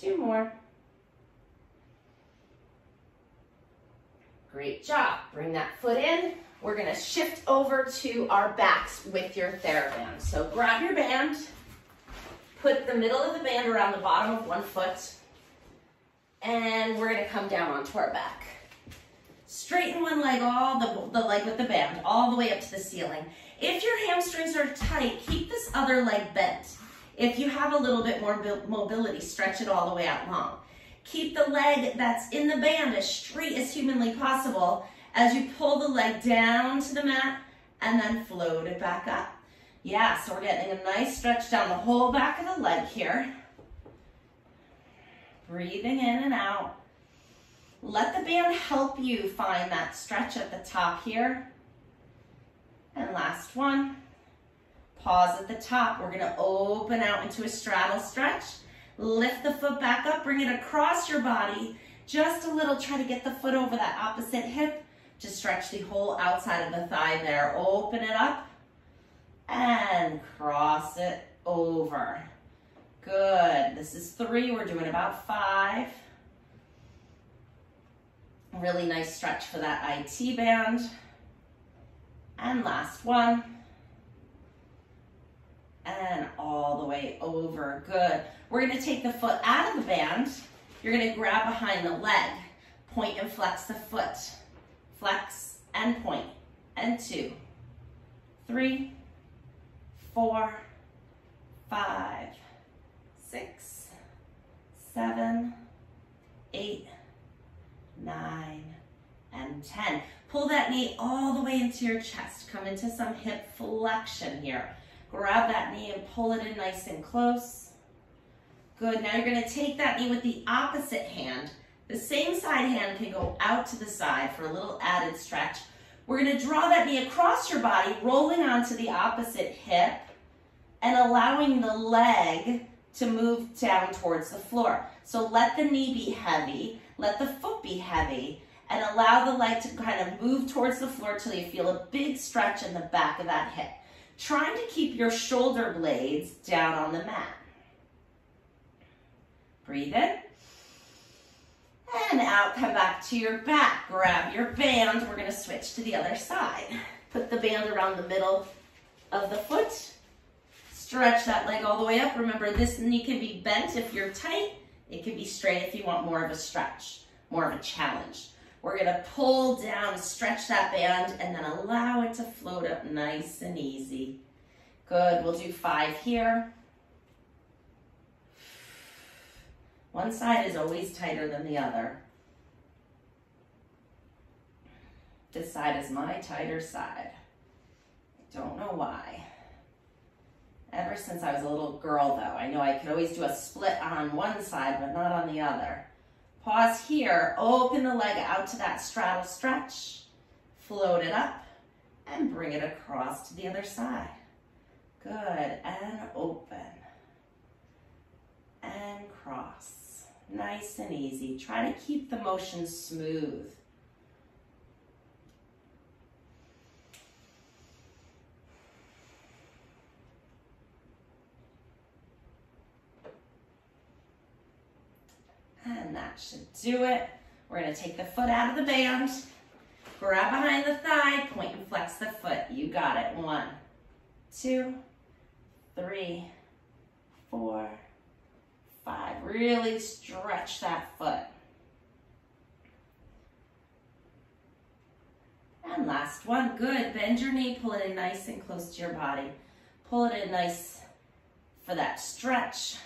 2 more. Great job. Bring that foot in. We're gonna shift over to our backs with your TheraBand. So grab your band, put the middle of the band around the bottom of one foot, and we're gonna come down onto our back. Straighten one leg, the leg with the band, all the way up to the ceiling. If your hamstrings are tight, keep this other leg bent. If you have a little bit more mobility, stretch it all the way out long. Keep the leg that's in the band as straight as humanly possible as you pull the leg down to the mat and then float it back up. Yeah, so we're getting a nice stretch down the whole back of the leg here. Breathing in and out. Let the band help you find that stretch at the top here. And last one. Pause at the top. We're gonna open out into a straddle stretch. Lift the foot back up, bring it across your body. Just a little, try to get the foot over that opposite hip. Just stretch the whole outside of the thigh there. Open it up and cross it over. Good. This is 3. We're doing about 5. Really nice stretch for that IT band. And last one. And all the way over. Good. We're going to take the foot out of the band. You're going to grab behind the leg. Point and flex the foot. Flex and point. And 2, 3, 4, 5, 6, 7, 8, 9, and 10. Pull that knee all the way into your chest. Come into some hip flexion here. Grab that knee and pull it in nice and close. Good. Now you're going to take that knee with the opposite hand. The same side hand can go out to the side for a little added stretch. We're going to draw that knee across your body, rolling onto the opposite hip and allowing the leg to move down towards the floor. So let the knee be heavy, let the foot be heavy, and allow the leg to kind of move towards the floor till you feel a big stretch in the back of that hip. Trying to keep your shoulder blades down on the mat. Breathe in. And out, come back to your back. Grab your band. We're going to switch to the other side. Put the band around the middle of the foot. Stretch that leg all the way up. Remember, this knee can be bent if you're tight. It can be straight if you want more of a stretch, more of a challenge. We're going to pull down, stretch that band, and then allow it to float up nice and easy. Good. We'll do 5 here. One side is always tighter than the other. This side is my tighter side. I don't know why. Ever since I was a little girl, though, I know I could always do a split on one side, but not on the other. Pause here, open the leg out to that straddle stretch, float it up, and bring it across to the other side. Good, and open, and cross. Nice and easy. Try to keep the motion smooth. And that should do it. We're going to take the foot out of the band, grab behind the thigh, point and flex the foot. You got it. 1, 2, 3, 4, 5. Really stretch that foot. And last one. Good. Bend your knee, pull it in nice and close to your body. Pull it in nice for that stretch.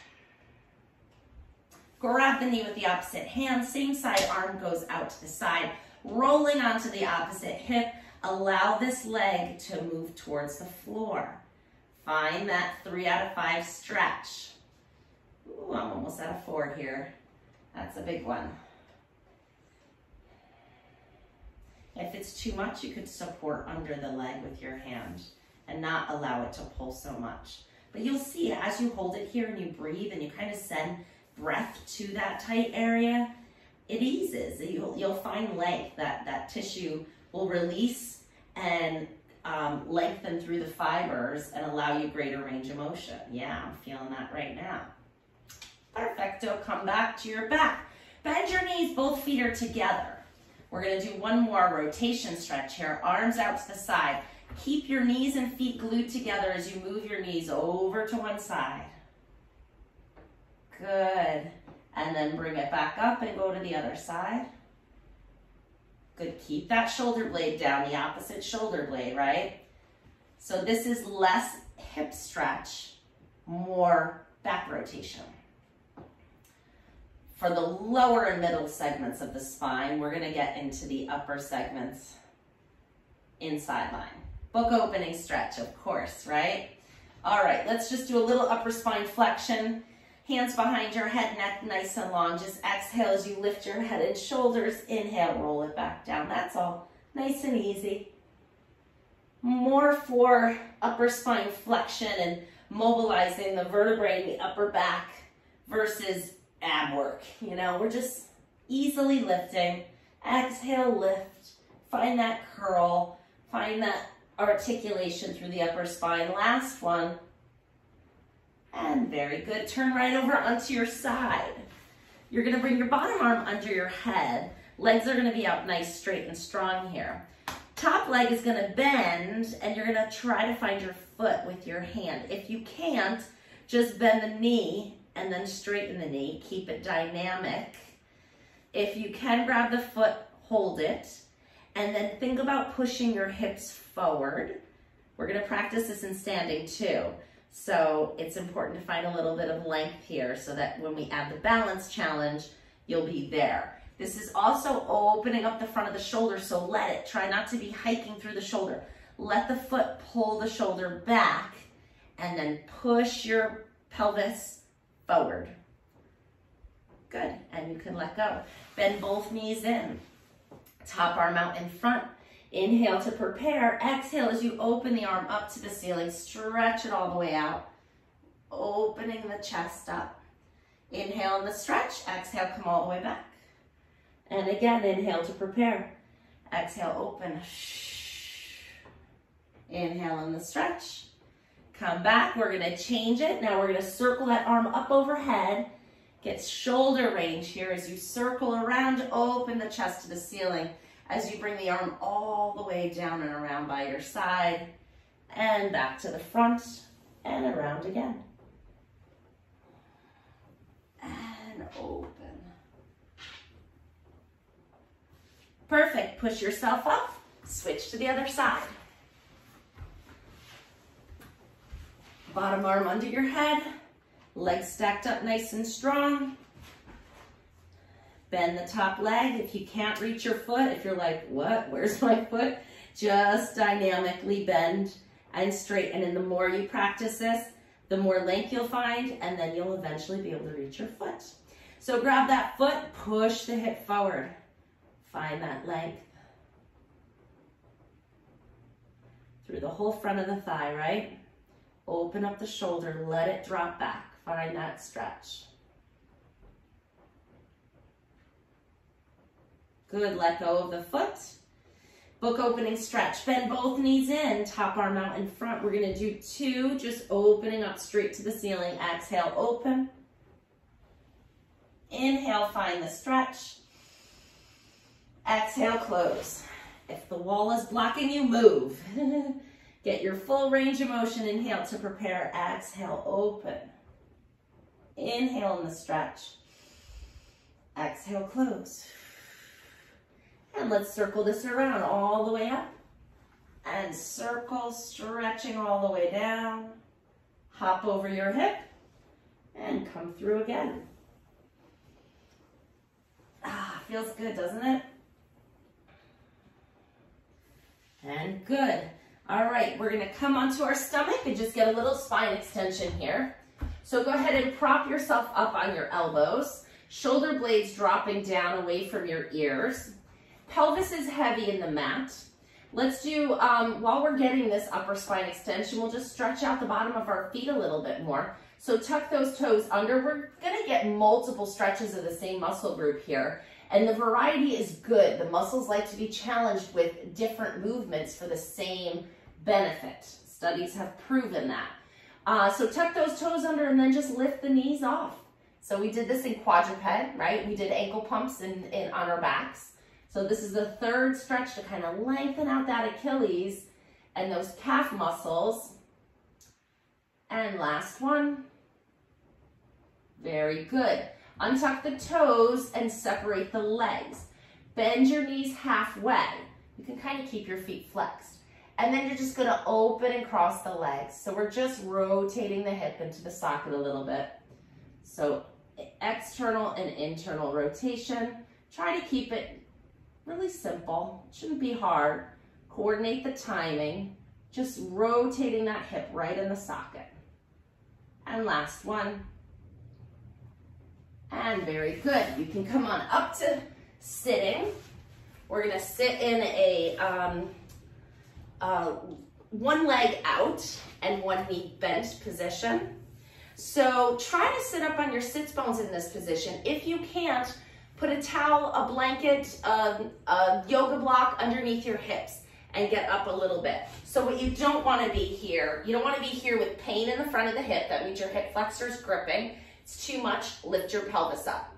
Grab the knee with the opposite hand, same side, arm goes out to the side, rolling onto the opposite hip. Allow this leg to move towards the floor. Find that 3 out of 5 stretch. Ooh, I'm almost at a 4 here. That's a big one. If it's too much, you could support under the leg with your hand and not allow it to pull so much. But you'll see as you hold it here and you breathe and you kind of send breath to that tight area, it eases. You'll find length. That tissue will release and lengthen through the fibers and allow you greater range of motion. Yeah, I'm feeling that right now. Perfecto, come back to your back. Bend your knees, both feet are together. We're gonna do one more rotation stretch here, arms out to the side. Keep your knees and feet glued together as you move your knees over to one side. Good, and then bring it back up and go to the other side. Good, keep that shoulder blade down, the opposite shoulder blade, right? So this is less hip stretch, more back rotation. For the lower and middle segments of the spine, we're gonna get into the upper segments, inside line. Book opening stretch, of course, right? All right, let's just do a little upper spine flexion. Hands behind your head, neck nice and long. Just exhale as you lift your head and shoulders. Inhale, roll it back down. That's all, nice and easy. More for upper spine flexion and mobilizing the vertebrae in the upper back versus ab work. You know, we're just easily lifting. Exhale, lift. Find that curl. Find that articulation through the upper spine. Last one. And very good. Turn right over onto your side. You're going to bring your bottom arm under your head. Legs are going to be out nice, straight, and strong here. Top leg is going to bend, and you're going to try to find your foot with your hand. If you can't, just bend the knee and then straighten the knee. Keep it dynamic. If you can, grab the foot, hold it, and then think about pushing your hips forward. We're going to practice this in standing too. So it's important to find a little bit of length here so that when we add the balance challenge, you'll be there. This is also opening up the front of the shoulder, so let it. Try not to be hiking through the shoulder. Let the foot pull the shoulder back and then push your pelvis forward. Good, and you can let go. Bend both knees in. Top arm out in front. Inhale to prepare. Exhale as you open the arm up to the ceiling. Stretch it all the way out. Opening the chest up. Inhale in the stretch. Exhale, come all the way back. And again, inhale to prepare. Exhale, open. Inhale in the stretch. Come back. We're going to change it. Now we're going to circle that arm up overhead. Get shoulder range here as you circle around. Open the chest to the ceiling. As you bring the arm all the way down and around by your side, and back to the front, and around again. And open. Perfect, push yourself up, switch to the other side. Bottom arm under your head, legs stacked up nice and strong. Bend the top leg. If you can't reach your foot, if you're like, what, where's my foot? Just dynamically bend and straighten. And the more you practice this, the more length you'll find, and then you'll eventually be able to reach your foot. So grab that foot, push the hip forward. Find that length. Through the whole front of the thigh, right? Open up the shoulder, let it drop back. Find that stretch. Good, let go of the foot. Book opening stretch. Bend both knees in, top arm out in front. We're gonna do two, just opening up straight to the ceiling. Exhale, open. Inhale, find the stretch. Exhale, close. If the wall is blocking you, move. Get your full range of motion. Inhale to prepare. Exhale, open. Inhale in the stretch. Exhale, close. And let's circle this around all the way up. And circle, stretching all the way down. Hop over your hip and come through again. Ah, feels good, doesn't it? And good. All right, we're gonna come onto our stomach and just get a little spine extension here. So go ahead and prop yourself up on your elbows. Shoulder blades dropping down away from your ears. Pelvis is heavy in the mat. Let's do, while we're getting this upper spine extension, we'll just stretch out the bottom of our feet a little bit more. So tuck those toes under. We're gonna get multiple stretches of the same muscle group here. And the variety is good. The muscles like to be challenged with different movements for the same benefit. Studies have proven that. So tuck those toes under and then just lift the knees off. So we did this in quadruped, right? We did ankle pumps on our backs. So this is the third stretch to kind of lengthen out that Achilles and those calf muscles. And last one. Very good. Untuck the toes and separate the legs. Bend your knees halfway. You can kind of keep your feet flexed. And then you're just going to open and cross the legs. So we're just rotating the hip into the socket a little bit. So external and internal rotation. Try to keep it really simple. It shouldn't be hard. Coordinate the timing. Just rotating that hip right in the socket. And last one. And very good. You can come on up to sitting. We're going to sit in a one leg out and one knee bent position. So try to sit up on your sits bones in this position. If you can't, put a towel, a blanket, a yoga block underneath your hips and get up a little bit. So what you don't want to be here, you don't want to be here with pain in the front of the hip. That means your hip flexor is gripping. It's too much. Lift your pelvis up.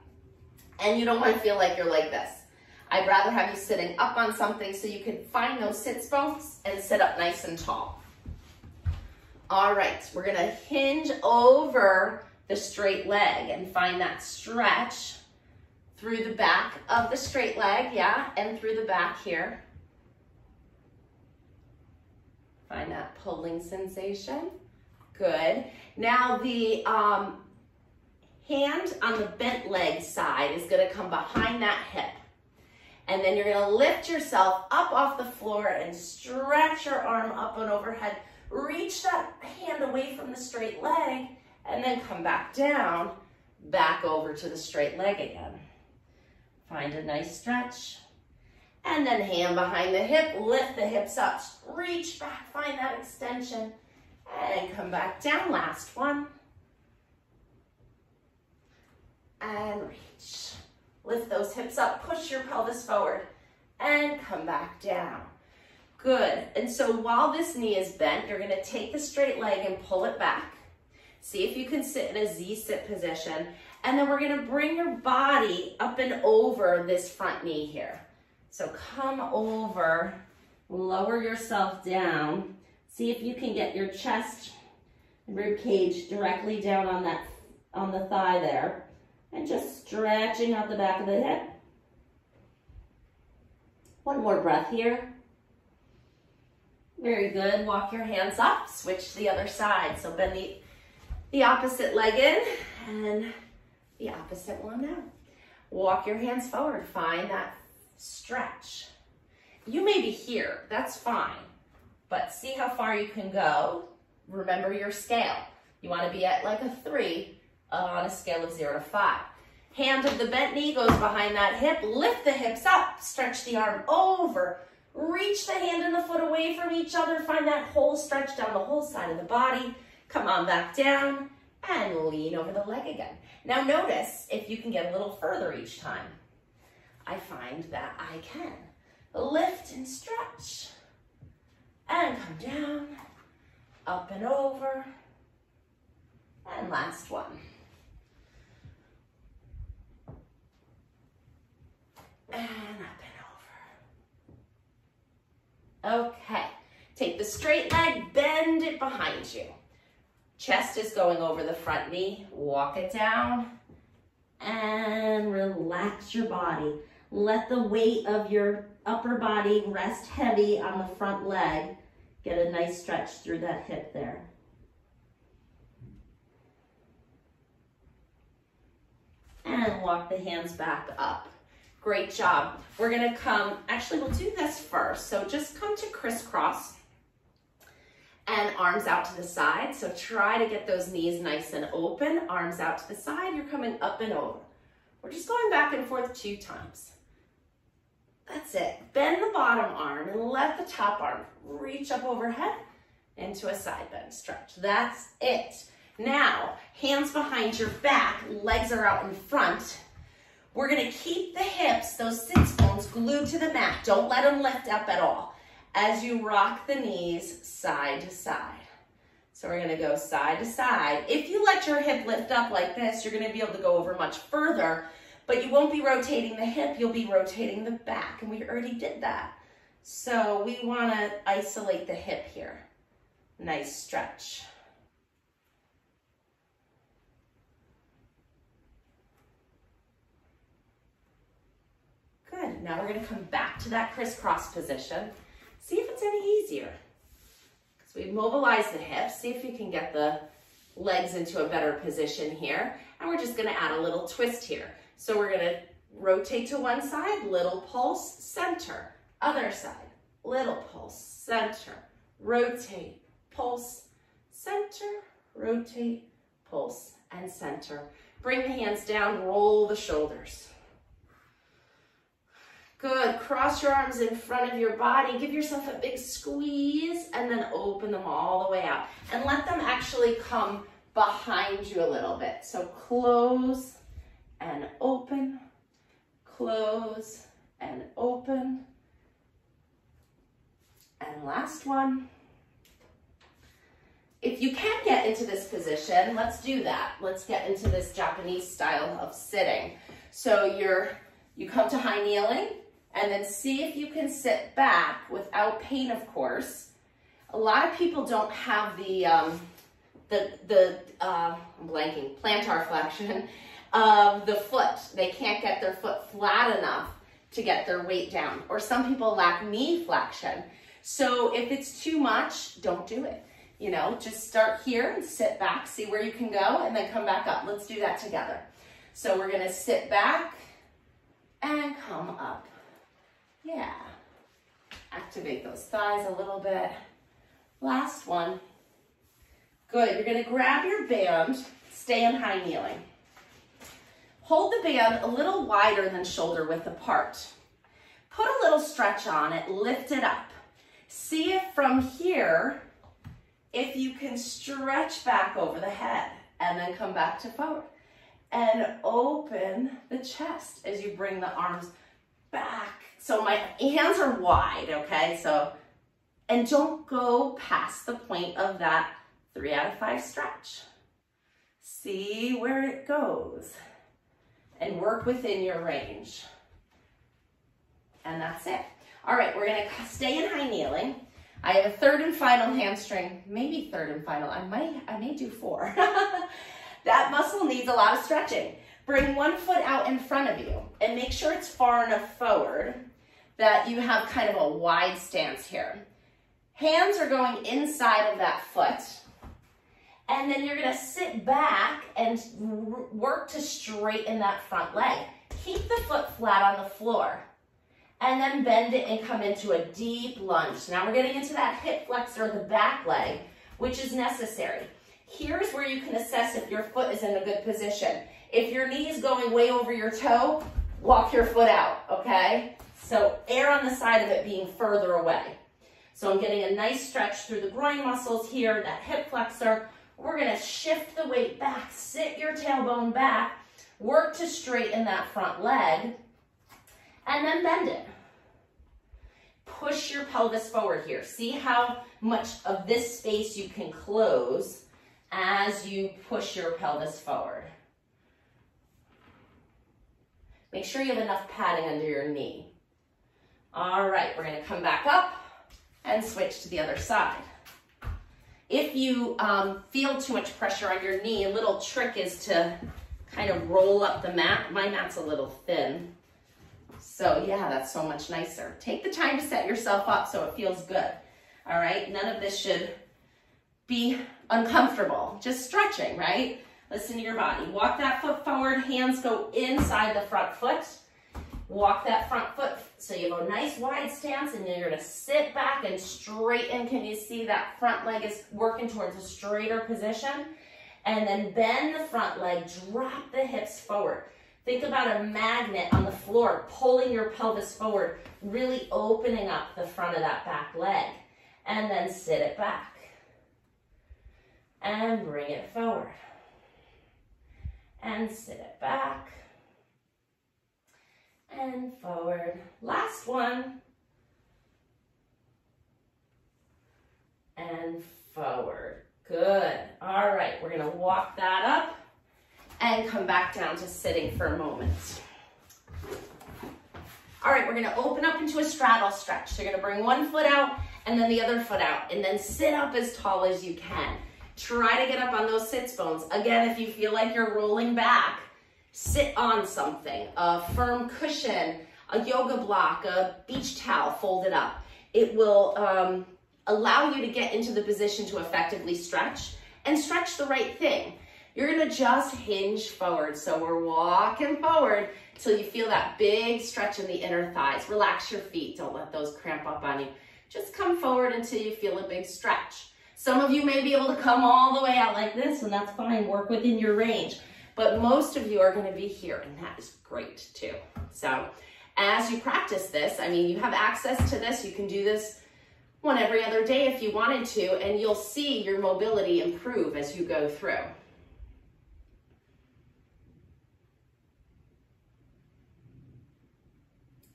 And you don't want to feel like you're like this. I'd rather have you sitting up on something so you can find those sits bones and sit up nice and tall. All right, we're going to hinge over the straight leg and find that stretch through the back of the straight leg, yeah, and through the back here. Find that pulling sensation. Good. Now the hand on the bent leg side is going to come behind that hip. And then you're going to lift yourself up off the floor and stretch your arm up and overhead. Reach that hand away from the straight leg and then come back down, back over to the straight leg again. Find a nice stretch. And then hand behind the hip, lift the hips up, reach back, find that extension, and come back down. Last one. And reach. Lift those hips up, push your pelvis forward, and come back down. Good. And so while this knee is bent, you're going to take the straight leg and pull it back. See if you can sit in a Z-sit position. And then we're going to bring your body up and over this front knee here. So come over, lower yourself down. See if you can get your chest and rib cage directly down on the thigh there. And just stretching out the back of the hip. One more breath here. Very good. Walk your hands up. Switch to the other side. So bend the opposite leg in and the opposite one out. Walk your hands forward. Find that stretch. You may be here. That's fine. But see how far you can go. Remember your scale. You want to be at like a 3. On a scale of 0 to 5. Hand of the bent knee goes behind that hip. Lift the hips up. Stretch the arm over. Reach the hand and the foot away from each other. Find that whole stretch down the whole side of the body. Come on back down and lean over the leg again. Now notice if you can get a little further each time. I find that I can. Lift and stretch. And come down. Up and over. And last one. And up and over. Okay, take the straight leg, bend it behind you. Chest is going over the front knee. Walk it down and relax your body. Let the weight of your upper body rest heavy on the front leg. Get a nice stretch through that hip there. And walk the hands back up. Great job. We're going to come, actually we'll do this first. So just come to crisscross and arms out to the side. So try to get those knees nice and open, arms out to the side. You're coming up and over. We're just going back and forth 2 times. That's it. Bend the bottom arm and let the top arm reach up overhead into a side bend stretch. That's it. Now, hands behind your back, legs are out in front. We're going to keep the hips, those sits bones, glued to the mat. Don't let them lift up at all as you rock the knees side to side. So we're gonna go side to side. If you let your hip lift up like this, you're gonna be able to go over much further, but you won't be rotating the hip, you'll be rotating the back, and we already did that. So we wanna isolate the hip here. Nice stretch. Good, now we're gonna come back to that crisscross position. See if it's any easier. So we mobilize the hips, see if you can get the legs into a better position here. And we're just gonna add a little twist here. So we're gonna rotate to one side, little pulse, center. Other side, little pulse, center. Rotate, pulse, center, rotate, pulse, and center. Bring the hands down, roll the shoulders. Good, cross your arms in front of your body, give yourself a big squeeze, and then open them all the way out. And let them actually come behind you a little bit. So close and open, close and open. And last one. If you can get into this position, let's do that. Let's get into this Japanese style of sitting. So you come to high kneeling, and then see if you can sit back without pain, of course. A lot of people don't have I'm blanking, plantar flexion of the foot. They can't get their foot flat enough to get their weight down. Or some people lack knee flexion. So if it's too much, don't do it. You know, just start here and sit back, see where you can go, and then come back up. Let's do that together. So we're gonna sit back and come up. Yeah, activate those thighs a little bit. Last one. Good, you're gonna grab your band, stay in high kneeling. Hold the band a little wider than shoulder width apart. Put a little stretch on it, lift it up. See if from here, if you can stretch back over the head and then come back to forward. And open the chest as you bring the arms back. So my hands are wide, okay? And don't go past the point of that 3 out of 5 stretch. See where it goes and work within your range. And that's it. All right, we're gonna stay in high kneeling. I have a third and final hamstring, maybe third and final. I may do 4. That muscle needs a lot of stretching. Bring one foot out in front of you and make sure it's far enough forward that you have kind of a wide stance here. Hands are going inside of that foot. And then you're gonna sit back and work to straighten that front leg. Keep the foot flat on the floor. And then bend it and come into a deep lunge. Now we're getting into that hip flexor of the back leg, which is necessary. Here's where you can assess if your foot is in a good position. If your knee is going way over your toe, walk your foot out, okay? So err on the side of it being further away. So I'm getting a nice stretch through the groin muscles here, that hip flexor. We're gonna shift the weight back, sit your tailbone back, work to straighten that front leg, and then bend it. Push your pelvis forward here. See how much of this space you can close as you push your pelvis forward. Make sure you have enough padding under your knee. All right, we're gonna come back up and switch to the other side. If you feel too much pressure on your knee, a little trick is to kind of roll up the mat. My mat's a little thin. So yeah, that's so much nicer. Take the time to set yourself up so it feels good. All right, none of this should be uncomfortable. Just stretching, right? Listen to your body. Walk that foot forward, hands go inside the front foot. Walk that front foot so you have a nice wide stance, and you're gonna sit back and straighten. Can you see that front leg is working towards a straighter position? And then bend the front leg, drop the hips forward. Think about a magnet on the floor, pulling your pelvis forward, really opening up the front of that back leg. And then sit it back. And bring it forward. And sit it back. And forward. Last one. And forward. Good. All right, we're gonna walk that up and come back down to sitting for a moment. All right, we're gonna open up into a straddle stretch. So you're gonna bring one foot out and then the other foot out, and then sit up as tall as you can. Try to get up on those sits bones. Again, if you feel like you're rolling back, sit on something, a firm cushion, a yoga block, a beach towel folded up. It will allow you to get into the position to effectively stretch and stretch the right thing. You're gonna just hinge forward. So we're walking forward till you feel that big stretch in the inner thighs. Relax your feet, don't let those cramp up on you. Just come forward until you feel a big stretch. Some of you may be able to come all the way out like this, and that's fine, work within your range. But most of you are gonna be here, and that is great too. So as you practice this, I mean, you have access to this, you can do this one every other day if you wanted to, and you'll see your mobility improve as you go through.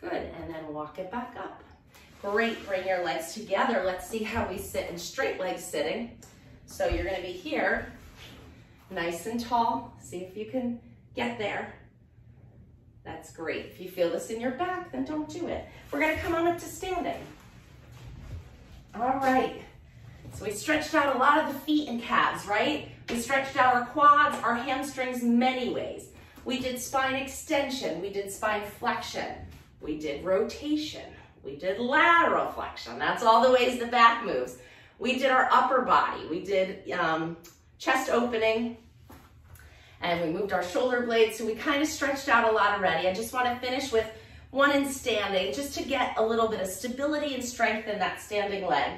Good, and then walk it back up. Great, bring your legs together. Let's see how we sit in straight leg sitting. So you're gonna be here, nice and tall. See if you can get there. That's great. If you feel this in your back, then don't do it. We're gonna come on up to standing. All right, so we stretched out a lot of the feet and calves, right? We stretched out our quads, our hamstrings many ways. We did spine extension, we did spine flexion, we did rotation, we did lateral flexion. That's all the ways the back moves. We did our upper body, we did chest opening, and we moved our shoulder blades, so we kind of stretched out a lot already. I just want to finish with one in standing, just to get a little bit of stability and strength in that standing leg.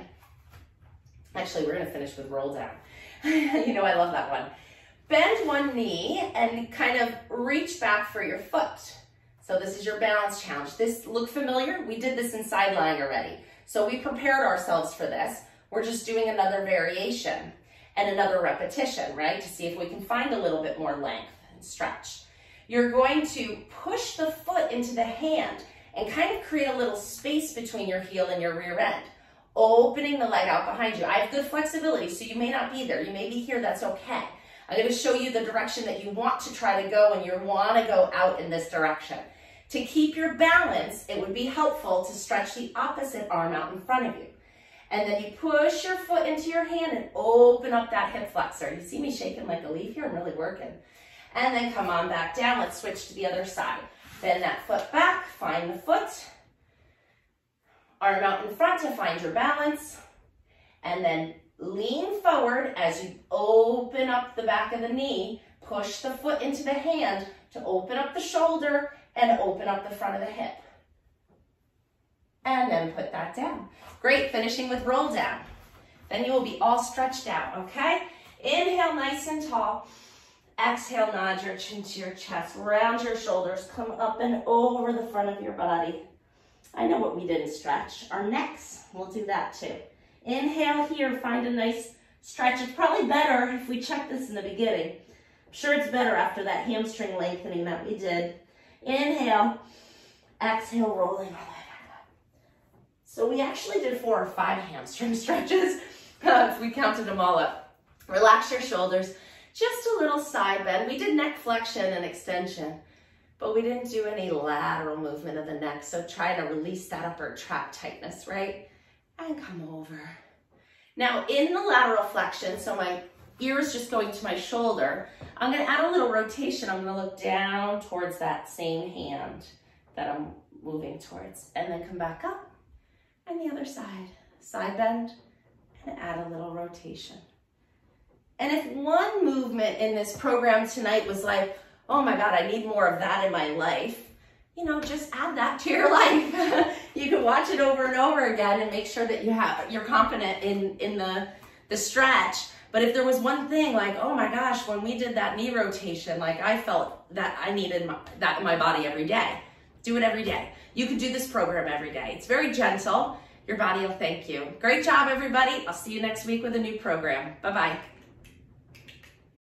Actually, we're going to finish with roll down. You know, I love that one. Bend one knee and kind of reach back for your foot. So this is your balance challenge. This look familiar? We did this in side lying already. So we prepared ourselves for this. We're just doing another variation and another repetition, right? To see if we can find a little bit more length and stretch. You're going to push the foot into the hand and kind of create a little space between your heel and your rear end, opening the leg out behind you. I have good flexibility, so you may not be there. You may be here, that's okay. I'm going to show you the direction that you want to try to go, and you want to go out in this direction. To keep your balance, it would be helpful to stretch the opposite arm out in front of you. And then you push your foot into your hand and open up that hip flexor. You see me shaking like a leaf here? I'm really working. And then come on back down. Let's switch to the other side. Bend that foot back, find the foot. Arm out in front to find your balance. And then lean forward as you open up the back of the knee. Push the foot into the hand to open up the shoulder and open up the front of the hip. And then put that down. Great, finishing with roll down. Then you will be all stretched out, okay? Inhale nice and tall. Exhale, nod your chin to your chest. Round your shoulders, come up and over the front of your body. I know what we didn't stretch. Our necks, we'll do that too. Inhale here, find a nice stretch. It's probably better if we check this in the beginning. I'm sure it's better after that hamstring lengthening that we did. Inhale, exhale, rolling all the way back up. So we actually did 4 or 5 hamstring stretches if we counted them all up. Relax your shoulders, just a little side bend. We did neck flexion and extension, but we didn't do any lateral movement of the neck. So try to release that upper trap tightness, right? And come over. Now in the lateral flexion, so my ear is just going to my shoulder, I'm gonna add a little rotation. I'm gonna look down towards that same hand that I'm moving towards, and then come back up, and the other side. Side bend, and add a little rotation. And if one movement in this program tonight was like, oh my God, I need more of that in my life, you know, just add that to your life. You can watch it over and over again and make sure that you're confident in the stretch. But if there was one thing like, oh my gosh, when we did that knee rotation, like I felt that I needed that in my body every day. Do it every day. You can do this program every day. It's very gentle. Your body will thank you. Great job, everybody. I'll see you next week with a new program. Bye-bye.